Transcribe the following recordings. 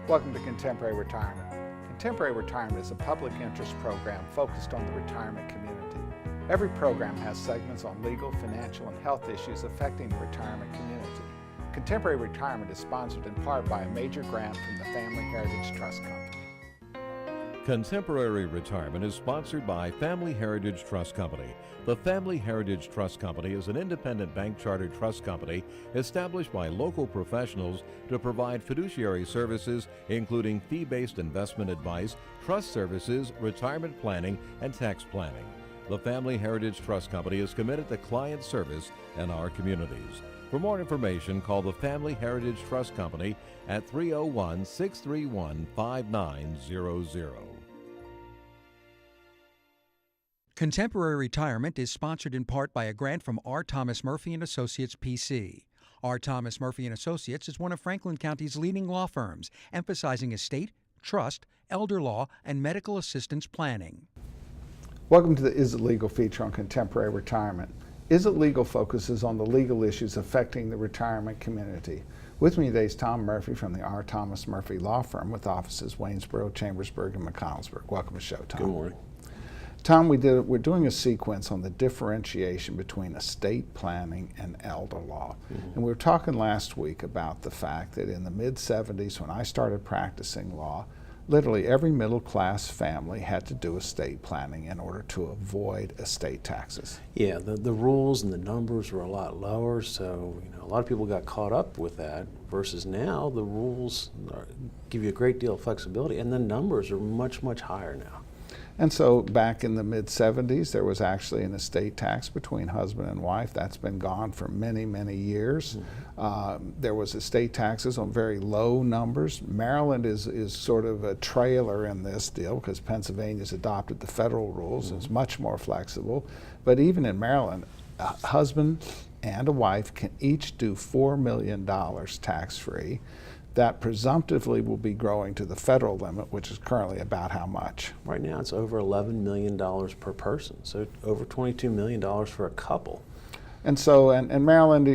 Welcome to Contemporary Retirement. Contemporary Retirement is a public interest program focused on the retirement community. Every program has segments on legal, financial, and health issues affecting the retirement community. Contemporary Retirement is sponsored in part by a major grant from the Family Heritage Trust Company. Contemporary Retirement is sponsored by Family Heritage Trust Company. The Family Heritage Trust Company is an independent bank chartered trust company established by local professionals to provide fiduciary services, including fee-based investment advice, trust services, retirement planning, and tax planning. The Family Heritage Trust Company is committed to client service in our communities. For more information, call the Family Heritage Trust Company at 301-631-5900. Contemporary Retirement is sponsored in part by a grant from R. Thomas Murphy & Associates, P.C. R. Thomas Murphy & Associates is one of Franklin County's leading law firms, emphasizing estate, trust, elder law, and medical assistance planning. Welcome to the Is It Legal feature on Contemporary Retirement. Is It Legal focuses on the legal issues affecting the retirement community. With me today is Tom Murphy from the R. Thomas Murphy Law Firm with offices Waynesboro, Chambersburg, and McConnellsburg. Welcome to the show, Tom. Good morning. Tom, we're doing a sequence on the differentiation between estate planning and elder law. And we were talking last week about the fact that in the mid-70s, when I started practicing law, literally every middle-class family had to do estate planning in order to avoid estate taxes. Yeah, the rules and the numbers were a lot lower, so a lot of people got caught up with that, versus now the rules give you a great deal of flexibility, and the numbers are much, much higher now. And so back in the mid-70s, there was actually an estate tax between husband and wife. That's been gone for many, many years. There was estate taxes on very low numbers. Maryland is sort of a trailer in this deal because Pennsylvania's adopted the federal rules. It's much more flexible. But even in Maryland, a husband and a wife can each do $4 million tax-free. That presumptively will be growing to the federal limit, which is currently about how much? Right now it's over $11 million per person, so over $22 million for a couple. And so, and Maryland,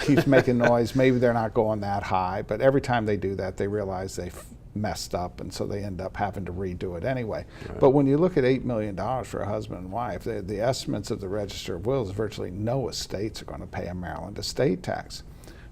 keeps making noise. Maybe they're not going that high, but every time they do that, they realize they've messed up, and so they end up having to redo it anyway. Right. But when you look at $8 million for a husband and wife, the estimates of the Register of Wills, virtually no estates are going to pay a Maryland estate tax.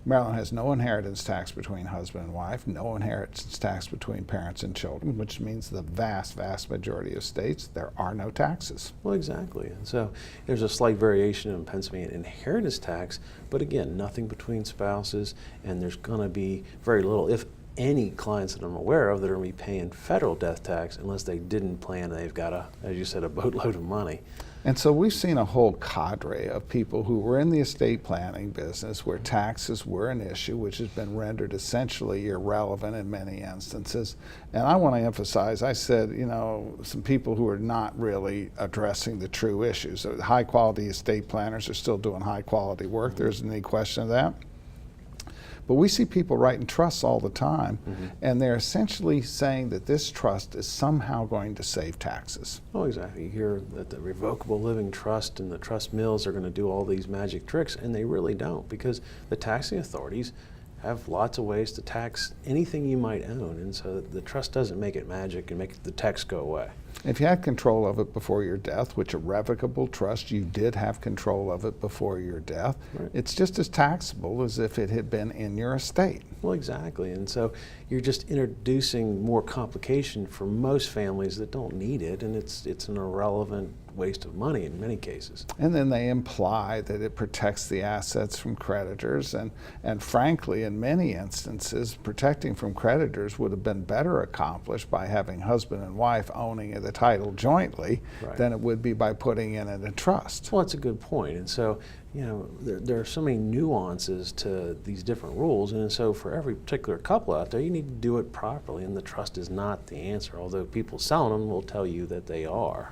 Maryland has no inheritance tax between husband and wife, no inheritance tax between parents and children, which means the vast, vast majority of states, there are no taxes. Well, exactly. And so there's a slight variation in Pennsylvania inheritance tax, but again, nothing between spouses, and there's going to be very little, if any, clients that I'm aware of that are going to be paying federal death tax unless they didn't plan, they've got, as you said, a boatload of money. And so we've seen a whole cadre of people who were in the estate planning business where taxes were an issue, which has been rendered essentially irrelevant in many instances. And I want to emphasize, I said, some people who are not really addressing the true issues. So high quality estate planners are still doing high quality work. There isn't any question of that. But we see people writing trusts all the time, and they're essentially saying that this trust is somehow going to save taxes. Oh, exactly. You hear that the revocable living trust and the trust mills are going to do all these magic tricks, and they really don't, because the taxing authorities have lots of ways to tax anything you might own, and so the trust doesn't make it magic and make the tax go away. If you had control of it before your death, which a revocable trust, you did have control of it before your death, right, it's just as taxable as if it had been in your estate. Well, exactly, and so you're just introducing more complication for most families that don't need it, and it's an irrelevant waste of money in many cases. And then they imply that it protects the assets from creditors, and frankly, in many instances, protecting from creditors would have been better accomplished by having husband and wife owning the title jointly, right, than it would be by putting in a trust. Well, that's a good point. And so, there are so many nuances to these different rules, and so for every particular couple out there, you need to do it properly, and the trust is not the answer, although people selling them will tell you that they are.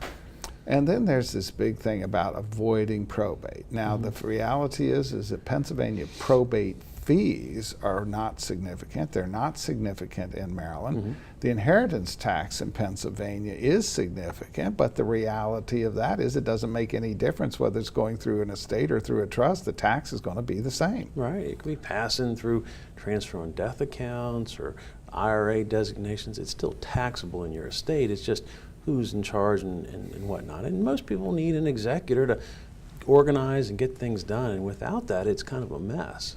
And then there's this big thing about avoiding probate. Now, the reality is that Pennsylvania probate fees are not significant. They're not significant in Maryland. Mm-hmm. The inheritance tax in Pennsylvania is significant, but the reality of that is it doesn't make any difference whether it's going through an estate or through a trust. The tax is going to be the same. Right. It could be passing through transfer on death accounts or IRA designations. It's still taxable in your estate. It's just who's in charge and whatnot. And most people need an executor to organize and get things done. And without that, it's kind of a mess.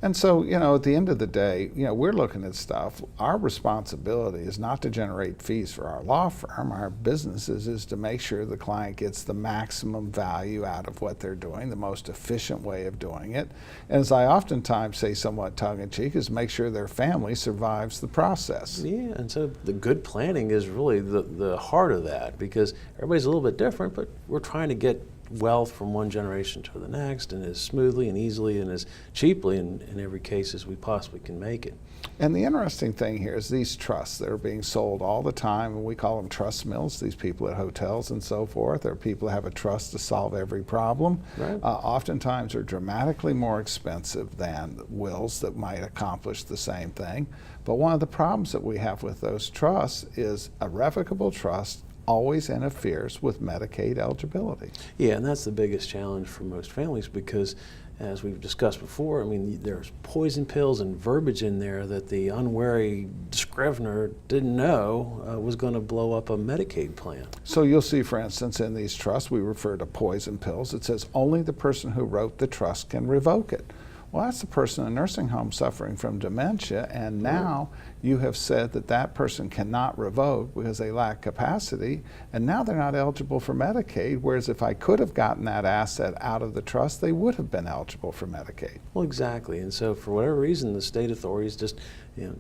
And so, you know, at the end of the day, you know, we're looking at stuff. Our responsibility is not to generate fees for our law firm. Our businesses is to make sure the client gets the maximum value out of what they're doing, the most efficient way of doing it. And as I oftentimes say somewhat tongue-in-cheek, is make sure their family survives the process. Yeah, and so the good planning is really the heart of that, because everybody's a little bit different, but we're trying to get wealth from one generation to the next, and as smoothly and easily and as cheaply in every case as we possibly can make it. And the interesting thing here is these trusts that are being sold all the time, and we call them trust mills, these people at hotels and so forth, or people who have a trust to solve every problem, Right. Oftentimes are dramatically more expensive than wills that might accomplish the same thing. But one of the problems that we have with those trusts is a revocable trust always interferes with Medicaid eligibility. Yeah, and that's the biggest challenge for most families, because as we've discussed before, I mean, there's poison pills and verbiage in there that the unwary scrivener didn't know was going to blow up a Medicaid plan. So you'll see, for instance, in these trusts, we refer to poison pills. It says only the person who wrote the trust can revoke it. Well, that's the person in a nursing home suffering from dementia, and now you have said that that person cannot revoke because they lack capacity, and now they're not eligible for Medicaid, whereas if I could have gotten that asset out of the trust, they would have been eligible for Medicaid. Well, exactly. And so for whatever reason, the state authorities just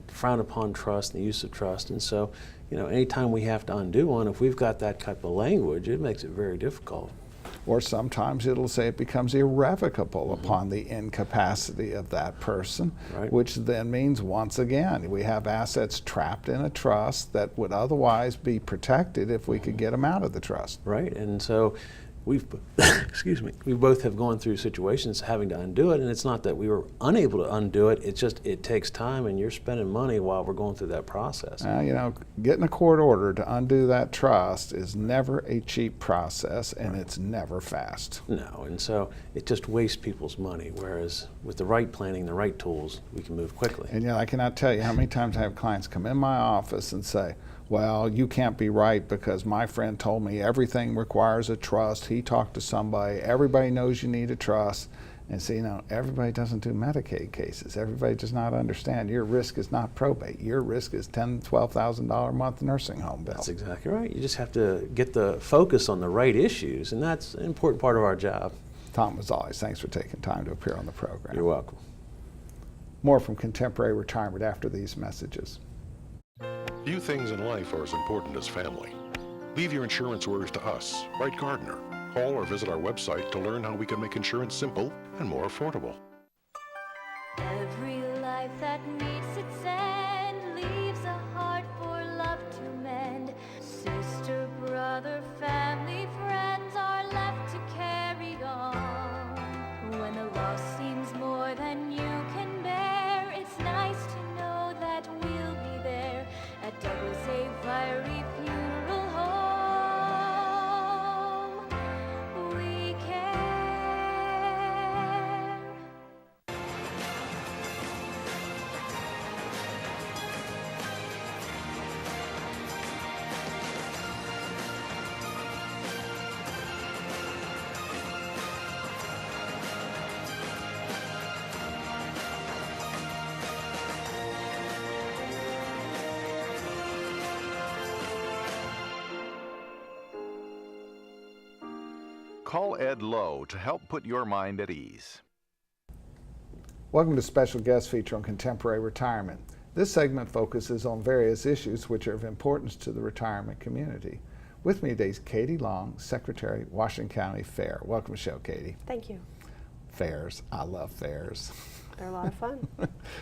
frown upon trust and the use of trust. And so, anytime we have to undo one, if we've got that type of language, it makes it very difficult. Or sometimes it'll say it becomes irrevocable upon the incapacity of that person, Right. which then means, once again, we have assets trapped in a trust that would otherwise be protected if we could get them out of the trust. Right. And so we've, excuse me, we both have gone through situations having to undo it, and it's not that we were unable to undo it, it's just it takes time, and you're spending money while we're going through that process. Getting a court order to undo that trust is never a cheap process, and it's never fast. No, and so it just wastes people's money, whereas with the right planning, the right tools, we can move quickly. And I cannot tell you how many times I have clients come in my office and say, well, you can't be right because my friend told me everything requires a trust. He talked to somebody. Everybody knows you need a trust. And so, everybody doesn't do Medicaid cases. Everybody does not understand your risk is not probate. Your risk is $10,000 to $12,000 a month nursing home bill. That's exactly right. You just have to get the focus on the right issues, and that's an important part of our job. Tom, as always, thanks for taking time to appear on the program. You're welcome. More from Contemporary Retirement after these messages. Few things in life are as important as family. Leave your insurance worries to us. Write Gardner. Call or visit our website to learn how we can make insurance simple and more affordable. Every life that meets its end leaves a heart for love to mend. Sister, brother, family, friends are left to carry on. When the loss seems more than you can bear, it's nice to know that we'll be there at Douglas A. Fiery Funeral Home. We care. Call Ed Lowe to help put your mind at ease. Welcome to special guest feature on Contemporary Retirement. This segment focuses on various issues which are of importance to the retirement community. With me today is Katie Long, Secretary, Washington County Fair. Welcome to the show, Katie. Thank you. Fairs. I love fairs. They're a lot of fun.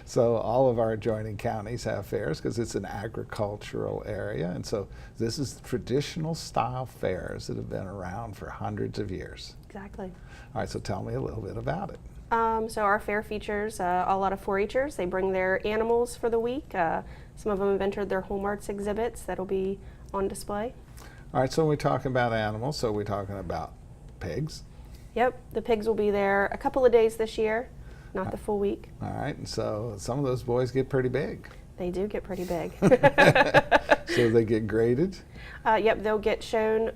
So all of our adjoining counties have fairs because it's an agricultural area, and so this is traditional style fairs that have been around for hundreds of years. Exactly. All right, so tell me a little bit about it. So our fair features a lot of 4-H'ers. They bring their animals for the week. Some of them have entered their home arts exhibits that'll be on display. All right, so when we talk about animals, so we're talking about pigs. Yep, the pigs will be there a couple of days this year, not the full week. All right, and so some of those boys get pretty big. They do get pretty big. So they get graded? Yep, they'll get shown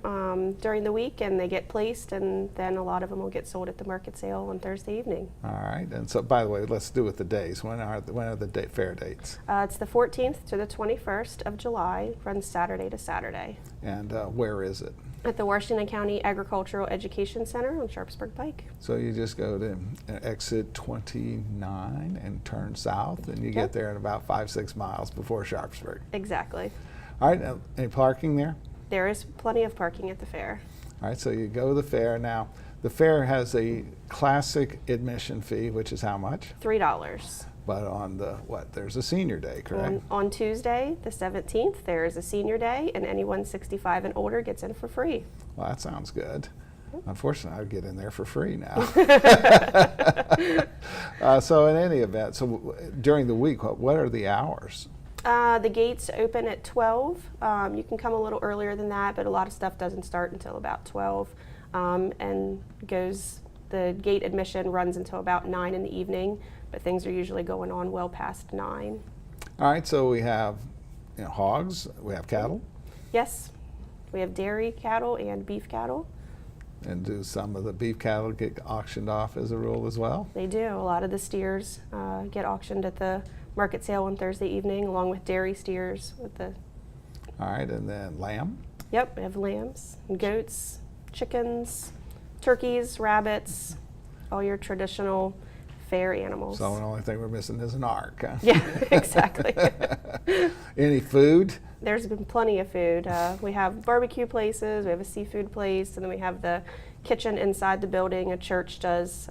during the week and they get placed, and then a lot of them will get sold at the market sale on Thursday evening. All right, and so by the way, let's do with the days. When are the fair dates? It's the 14th to the 21st of July, runs Saturday to Saturday. And where is it? At the Washington County Agricultural Education Center on Sharpsburg Pike. So you just go to exit 29 and turn south, and you get there in about 5-6 miles before Sharpsburg. Exactly. All right, any parking there? There is plenty of parking at the fair. All right, so you go to the fair. Now, the fair has a classic admission fee, which is how much? $3. But on the, there's a senior day, correct? On Tuesday, the 17th, there is a senior day, and anyone 65 and older gets in for free. Well, that sounds good. Unfortunately, I would get in there for free now. So in any event, so during the week, what are the hours? The gates open at 12. You can come a little earlier than that, but a lot of stuff doesn't start until about 12, and the gate admission runs until about 9 in the evening, but things are usually going on well past 9. All right, so we have hogs, we have cattle. Yes, we have dairy cattle and beef cattle. And do some of the beef cattle get auctioned off as a rule as well? They do. A lot of the steers get auctioned at the market sale on Thursday evening, along with dairy steers. All right, and then lamb? Yep, we have lambs, and goats, chickens, turkeys, rabbits, all your traditional fair animals. So the only thing we're missing is an ark, huh? Yeah, exactly. Any food? There's been plenty of food. We have barbecue places, we have a seafood place, and then we have the kitchen inside the building. A church does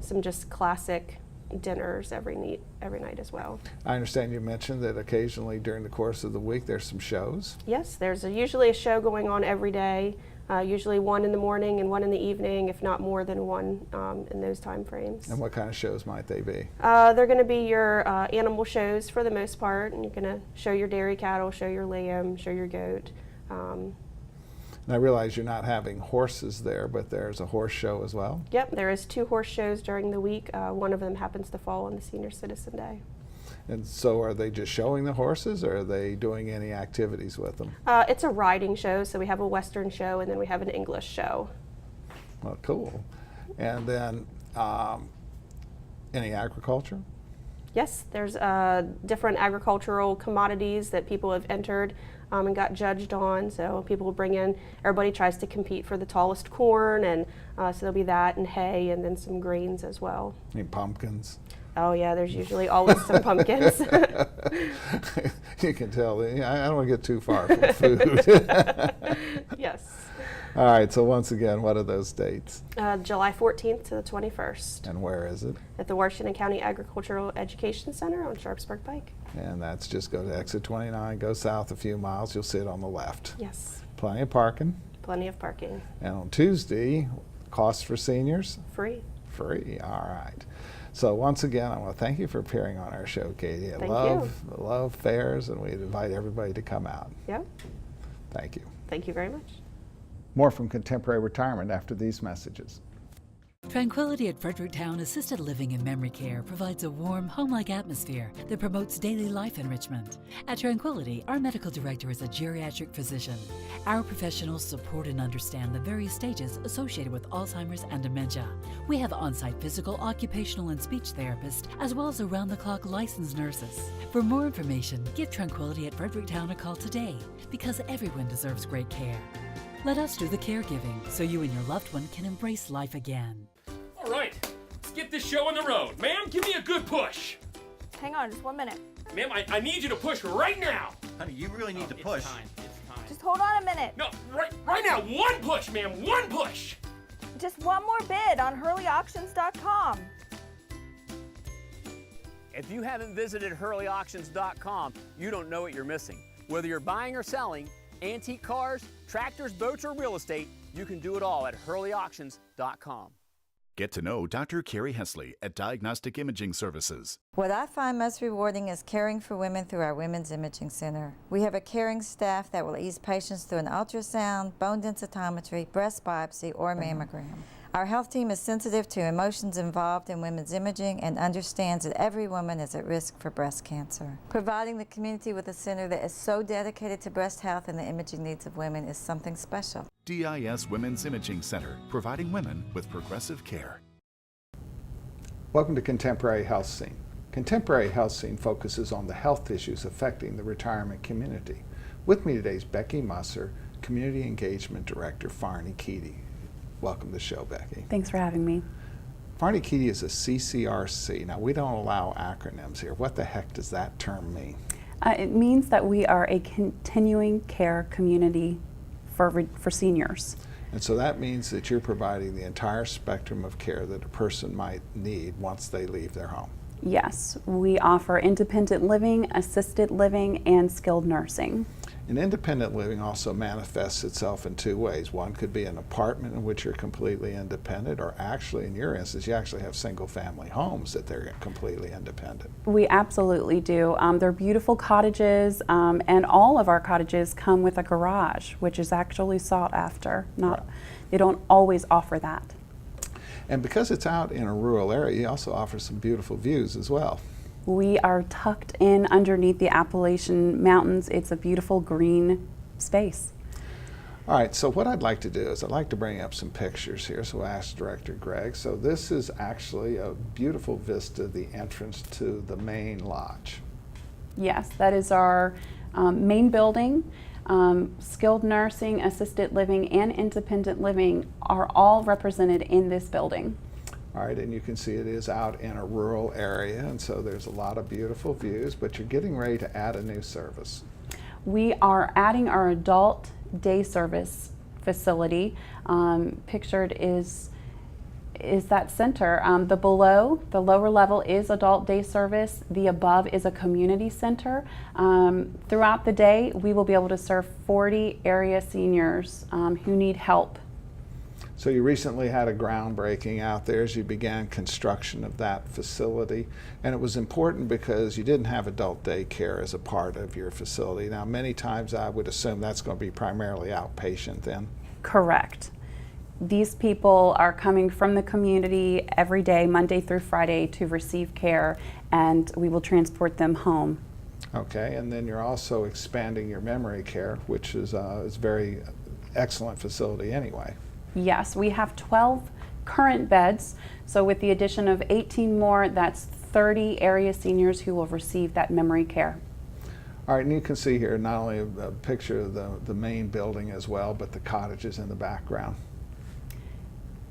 some just classic dinners every night as well. I understand you mentioned that occasionally during the course of the week there's some shows. Yes, there's usually a show going on every day, usually one in the morning and one in the evening, if not more than one in those time frames. And what kind of shows might they be? They're going to be your animal shows for the most part, and you're going to show your dairy cattle, show your lamb, show your goat. And I realize you're not having horses there, but there's a horse show as well? Yep, there is 2 horse shows during the week. One of them happens to fall on the Senior Citizen Day. And so are they just showing the horses, or are they doing any activities with them? It's a riding show, so we have a Western show and then we have an English show. Well, cool. And then any agriculture? Yes, there's different agricultural commodities that people have entered and got judged on. So people will bring in, everybody tries to compete for the tallest corn, and so there'll be that and hay and then some grains as well. Any pumpkins? Oh yeah, there's usually always some pumpkins. You can tell, I don't want to get too far from food. Yes. All right, so once again, what are those dates? July 14th to the 21st. And where is it? At the Washington County Agricultural Education Center on Sharpsburg Pike. And that's just go to exit 29, go south a few miles, you'll see it on the left. Yes. Plenty of parking. Plenty of parking. And on Tuesday, costs for seniors? Free. Free, all right. So once again, I want to thank you for appearing on our show, Katie. I love fairs, and we invite everybody to come out. Yep. Thank you. Thank you very much. More from Contemporary Retirement after these messages. Tranquility at Fredericktown Assisted Living and Memory Care provides a warm, home-like atmosphere that promotes daily life enrichment. At Tranquility, our medical director is a geriatric physician. Our professionals support and understand the various stages associated with Alzheimer's and dementia. We have on-site physical, occupational, and speech therapists, as well as around-the-clock licensed nurses. For more information, give Tranquility at Fredericktown a call today, because everyone deserves great care. Let us do the caregiving so you and your loved one can embrace life again. All right, let's get this show on the road. Ma'am, give me a good push. Hang on, just 1 minute. Ma'am, I need you to push right now. Honey, you really need to push. It's time. Just hold on a minute. No, right now. One push, ma'am. One push. Just one more bid on HurleyAuctions.com. If you haven't visited HurleyAuctions.com, you don't know what you're missing. Whether you're buying or selling, antique cars, tractors, boats, or real estate, you can do it all at HurleyAuctions.com. Get to know Dr. Carrie Hesley at Diagnostic Imaging Services. What I find most rewarding is caring for women through our Women's Imaging Center. We have a caring staff that will ease patients through an ultrasound, bone densitometry, breast biopsy, or mammogram. Our health team is sensitive to emotions involved in women's imaging and understands that every woman is at risk for breast cancer. Providing the community with a center that is so dedicated to breast health and the imaging needs of women is something special. DIS Women's Imaging Center, providing women with progressive care. Welcome to Contemporary Health Scene. Contemporary Health Scene focuses on the health issues affecting the retirement community. With me today is Becky Musser, Community Engagement Director, Fahrney-Keedy. Welcome to the show, Becky. Thanks for having me. Fahrney-Keedy is a CCRC. Now, we don't allow acronyms here. What the heck does that term mean? It means that we are a continuing care community for seniors. And so that means that you're providing the entire spectrum of care that a person might need once they leave their home. Yes, we offer independent living, assisted living, and skilled nursing. And independent living also manifests itself in two ways. One could be an apartment in which you're completely independent, or actually, in your instance, you actually have single-family homes that they're completely independent. We absolutely do. They're beautiful cottages, and all of our cottages come with a garage, which is actually sought after. They don't always offer that. And because it's out in a rural area, you also offer some beautiful views as well. We are tucked in underneath the Appalachian Mountains. It's a beautiful green space. All right, so what I'd like to do is I'd like to bring up some pictures here, so I asked Director Greg. So this is actually a beautiful vista, the entrance to the main lodge. Yes, that is our main building. Skilled nursing, assisted living, and independent living are all represented in this building. All right, and you can see it is out in a rural area, and so there's a lot of beautiful views, but you're getting ready to add a new service. We are adding our adult day service facility. Pictured is that center. The lower level is adult day service. The above is a community center. Throughout the day, we will be able to serve 40 area seniors who need help. So you recently had a groundbreaking out there as you began construction of that facility, and it was important because you didn't have adult daycare as a part of your facility. Now, many times I would assume that's going to be primarily outpatient then. Correct. These people are coming from the community every day, Monday through Friday, to receive care, and we will transport them home. Okay, and then you're also expanding your memory care, which is a very excellent facility anyway. Yes, we have 12 current beds, so with the addition of 18 more, that's 30 area seniors who will receive that memory care. All right, and you can see here not only a picture of the main building as well, but the cottages in the background.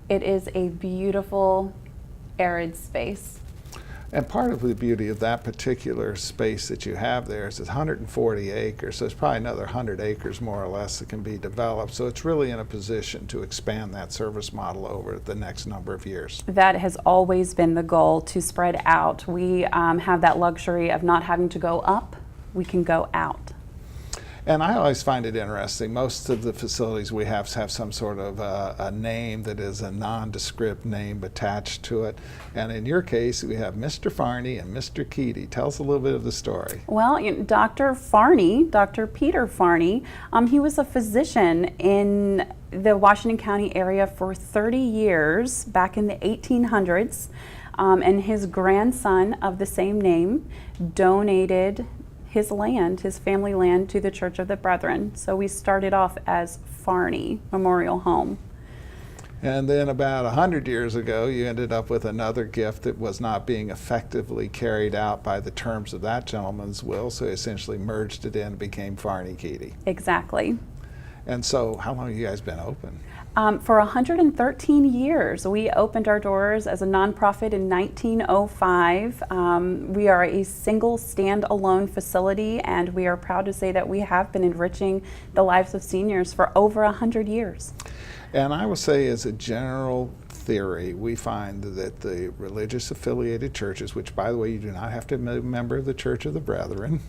It is a beautiful arid space. And part of the beauty of that particular space that you have there is it's 140 acres, so it's probably another 100 acres more or less that can be developed. So it's really in a position to expand that service model over the next number of years. That has always been the goal, to spread out. We have that luxury of not having to go up, we can go out. And I always find it interesting. Most of the facilities we have some sort of a name that is a nondescript name attached to it. And in your case, we have Mr. Fahrney and Mr. Keedy. Tell us a little bit of the story. Well, Dr. Fahrney, Dr. Peter Fahrney, he was a physician in the Washington County area for 30 years, back in the 1800s. And his grandson of the same name donated his land, his family land, to the Church of the Brethren. So we started off as Fahrney Memorial Home. And then about 100 years ago, you ended up with another gift that was not being effectively carried out by the terms of that gentleman's will, so he essentially merged it in and became Fahrney-Keedy. Exactly. And so how long have you guys been open? For 113 years. We opened our doors as a nonprofit in 1905. We are a single standalone facility, and we are proud to say that we have been enriching the lives of seniors for over 100 years. And I will say, as a general theory, we find that the religious affiliated churches, which by the way, you do not have to be a member of the Church of the Brethren.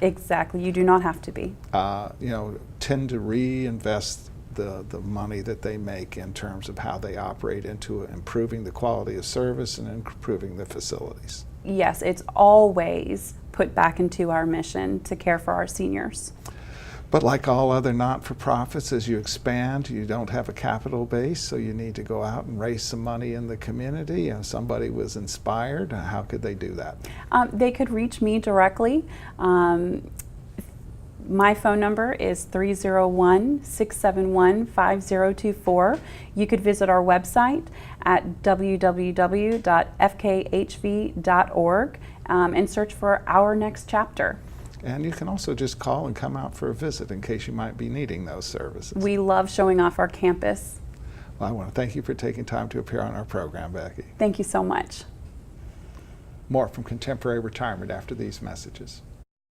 Exactly, you do not have to be. Tend to reinvest the money that they make in terms of how they operate into improving the quality of service and improving the facilities. Yes, it's always put back into our mission to care for our seniors. But like all other not-for-profits, as you expand, you don't have a capital base, so you need to go out and raise some money in the community. If somebody was inspired, how could they do that? They could reach me directly. My phone number is 301-671-5024. You could visit our website at www.fkhv.org and search for Our Next Chapter. And you can also just call and come out for a visit in case you might be needing those services. We love showing off our campus. Well, I want to thank you for taking time to appear on our program, Becky. Thank you so much. More from Contemporary Retirement after these messages.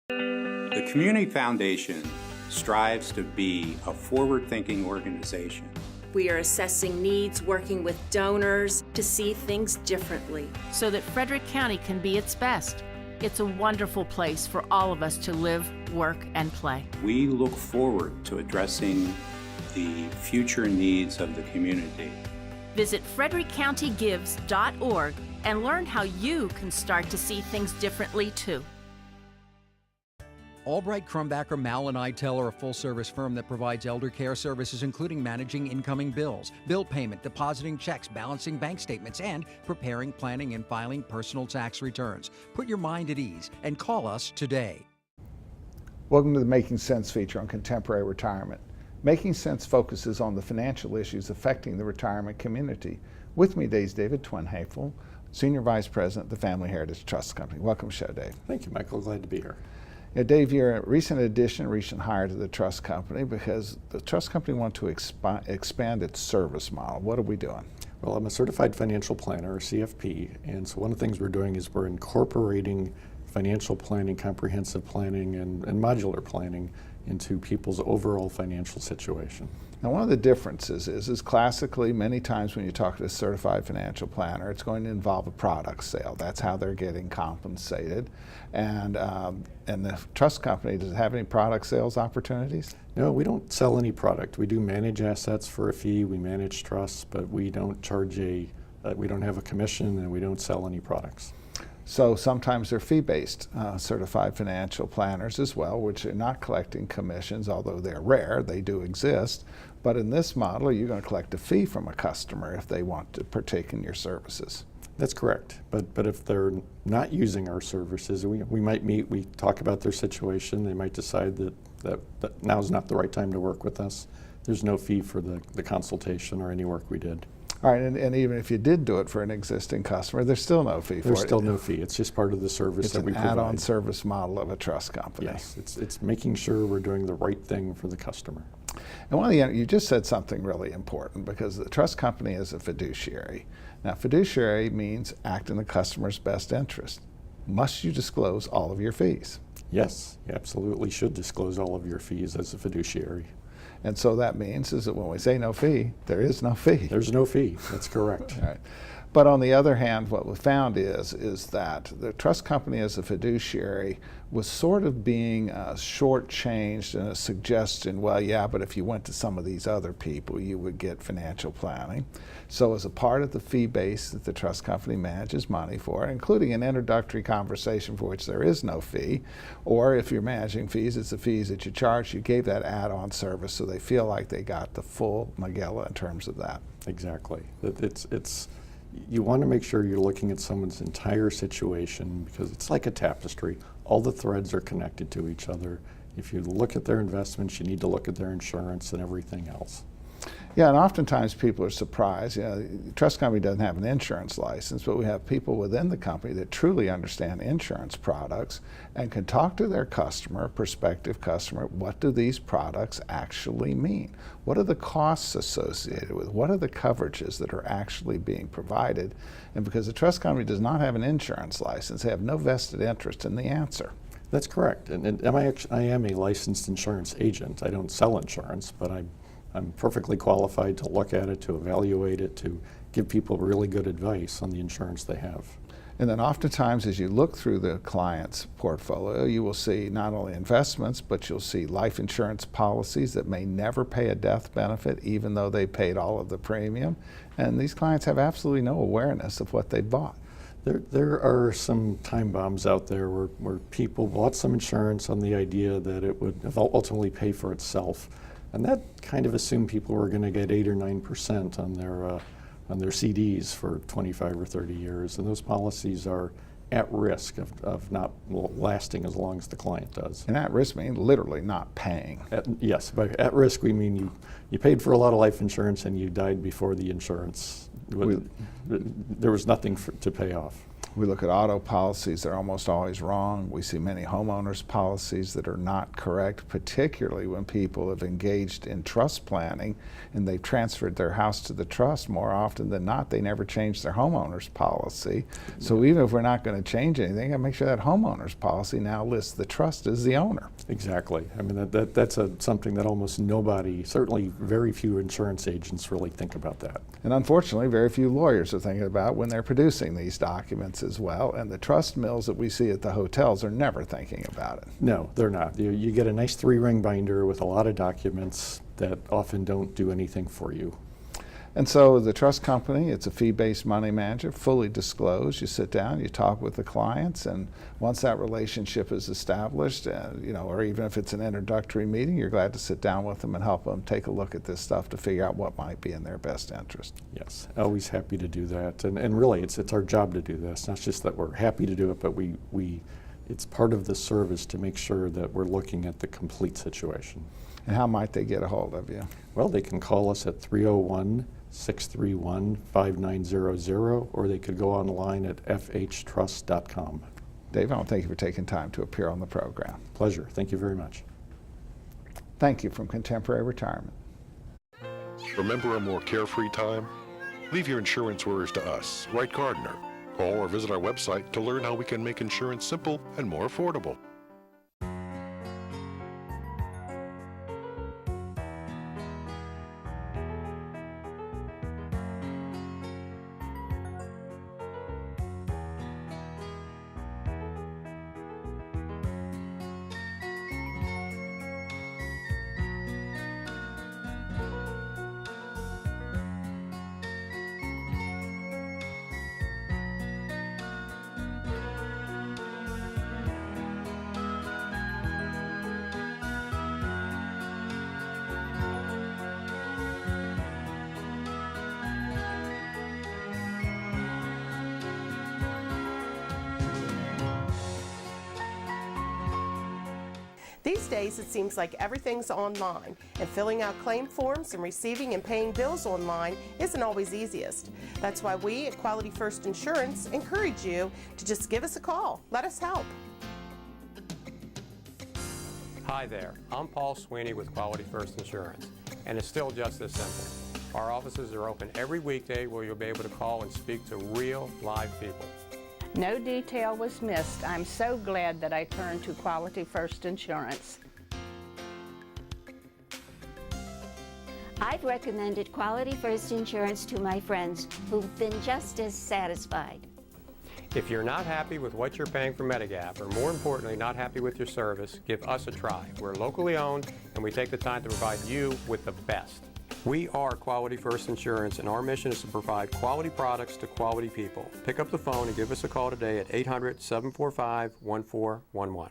The Community Foundation strives to be a forward-thinking organization. We are assessing needs, working with donors to see things differently, so that Frederick County can be its best. It's a wonderful place for all of us to live, work, and play. We look forward to addressing the future needs of the community. Visit frederickcountygives.org and learn how you can start to see things differently too. Albright, Crumbacher, Mal & Idell are a full-service firm that provides elder care services including managing incoming bills, bill payment, depositing checks, balancing bank statements, and preparing, planning, and filing personal tax returns. Put your mind at ease and call us today. Welcome to the Making Sense feature on Contemporary Retirement. Making Sense focuses on the financial issues affecting the retirement community. With me today is David Twenhafel, Senior Vice President of the Family Heritage Trust Company. Welcome to the show, Dave. Thank you, Michael. Glad to be here. Yeah, Dave, you're a recent hire to the trust company because the trust company wants to expand its service model. What are we doing? Well, I'm a certified financial planner, or CFP, and so one of the things we're doing is we're incorporating financial planning, comprehensive planning, and modular planning into people's overall financial situation. Now, one of the differences is classically, many times when you talk to a certified financial planner, it's going to involve a product sale. That's how they're getting compensated. And the trust company, does it have any product sales opportunities? No, we don't sell any product. We do manage assets for a fee, we manage trusts, but we don't charge we don't have a commission, and we don't sell any products. So sometimes they're fee-based certified financial planners as well, which are not collecting commissions, although they're rare, they do exist. But in this model, you're going to collect a fee from a customer if they want to partake in your services. That's correct. But if they're not using our services, we might meet, we talk about their situation, they might decide that now's not the right time to work with us. There's no fee for the consultation or any work we did. All right, and even if you did do it for an existing customer, there's still no fee for it. There's still no fee. It's just part of the service that we provide. It's an add-on service model of a trust company. Yes, it's making sure we're doing the right thing for the customer. And you just said something really important, because the trust company is a fiduciary. Now, fiduciary means act in the customer's best interest. Must you disclose all of your fees? Yes, you absolutely should disclose all of your fees as a fiduciary. And so that means is that when we say no fee, there is no fee. There's no fee. That's correct. All right. But on the other hand, what we found is that the trust company as a fiduciary was sort of being shortchanged in a suggestion, well, yeah, but if you went to some of these other people, you would get financial planning. So as a part of the fee base that the trust company manages money for, including an introductory conversation for which there is no fee, or if you're managing fees, it's the fees that you charge, you gave that add-on service so they feel like they got the full Magella in terms of that. Exactly. You want to make sure you're looking at someone's entire situation, because it's like a tapestry. All the threads are connected to each other. If you look at their investments, you need to look at their insurance and everything else. Yeah, and oftentimes people are surprised. The trust company doesn't have an insurance license, but we have people within the company that truly understand insurance products and can talk to their customer, prospective customer, what do these products actually mean? What are the costs associated with? What are the coverages that are actually being provided? And because the trust company does not have an insurance license, they have no vested interest in the answer. That's correct. And I am a licensed insurance agent. I don't sell insurance, but I'm perfectly qualified to look at it, to evaluate it, to give people really good advice on the insurance they have. And then oftentimes as you look through the client's portfolio, you will see not only investments, but you'll see life insurance policies that may never pay a death benefit even though they paid all of the premium. And these clients have absolutely no awareness of what they bought. There are some time bombs out there where people bought some insurance on the idea that it would ultimately pay for itself. And that kind of assumed people were going to get 8 or 9% on their CDs for 25 or 30 years. And those policies are at risk of not lasting as long as the client does. And at risk means literally not paying. Yes, by at risk we mean you paid for a lot of life insurance and you died before the insurance. There was nothing to pay off. We look at auto policies, they're almost always wrong. We see many homeowners policies that are not correct, particularly when people have engaged in trust planning and they've transferred their house to the trust. More often than not, they never change their homeowners policy. So even if we're not going to change anything, I make sure that homeowners policy now lists the trust as the owner. Exactly. I mean, that's something that almost nobody, certainly very few insurance agents really think about that. And unfortunately, very few lawyers are thinking about when they're producing these documents as well. And the trust mills that we see at the hotels are never thinking about it. No, they're not. You get a nice 3-ring binder with a lot of documents that often don't do anything for you. And so the trust company, it's a fee-based money manager, fully disclosed. You sit down, you talk with the clients, and once that relationship is established, or even if it's an introductory meeting, you're glad to sit down with them and help them take a look at this stuff to figure out what might be in their best interest. Yes, always happy to do that. And really, it's our job to do this. Not just that we're happy to do it, but it's part of the service to make sure that we're looking at the complete situation. And how might they get a hold of you? Well, they can call us at 301-631-5900, or they could go online at fhtrust.com. Dave, I want to thank you for taking time to appear on the program. Pleasure. Thank you very much. Thank you from Contemporary Retirement. Remember a more carefree time? Leave your insurance worries to us, Wright Gardner. Call or visit our website to learn how we can make insurance simple and more affordable. These days, it seems like everything's online, and filling out claim forms and receiving and paying bills online isn't always easiest. That's why we at Quality First Insurance encourage you to just give us a call. Let us help. Hi there, I'm Paul Sweeney with Quality First Insurance, and it's still just this simple. Our offices are open every weekday where you'll be able to call and speak to real, live people. No detail was missed. I'm so glad that I turned to Quality First Insurance. I've recommended Quality First Insurance to my friends who've been just as satisfied. If you're not happy with what you're paying for Medigap, or more importantly, not happy with your service, give us a try. We're locally owned, and we take the time to provide you with the best. We are Quality First Insurance, and our mission is to provide quality products to quality people. Pick up the phone and give us a call today at 800-745-1411.